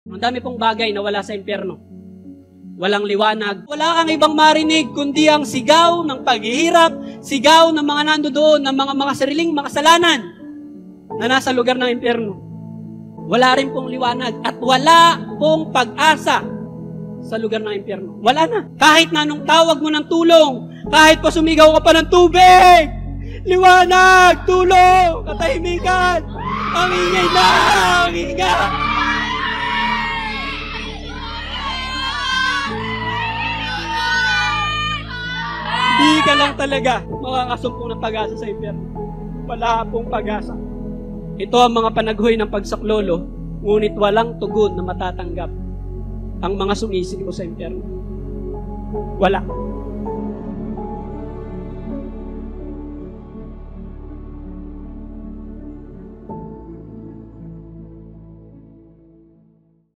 Ang dami pong bagay na wala sa impyerno. Walang liwanag. Wala kang ibang marinig kundi ang sigaw ng paghihirap, sigaw ng mga nandoon, ng mga sariling makasalanan na nasa lugar ng impyerno. Wala rin pong liwanag at wala pong pag-asa sa lugar ng impyerno. Wala na. Kahit na anong tawag mo ng tulong, kahit pa sumigaw ka pa ng tubig, liwanag, tulong, katahimikan, ang ingay na, ang ingay. Hindi ka lang talaga makakasumpong ng pag-asa sa impyerno. Wala pong pag-asa. Ito ang mga panaghoy ng pagsaklolo, ngunit walang tugon na matatanggap ang mga sumisigaw sa impyerno. Wala.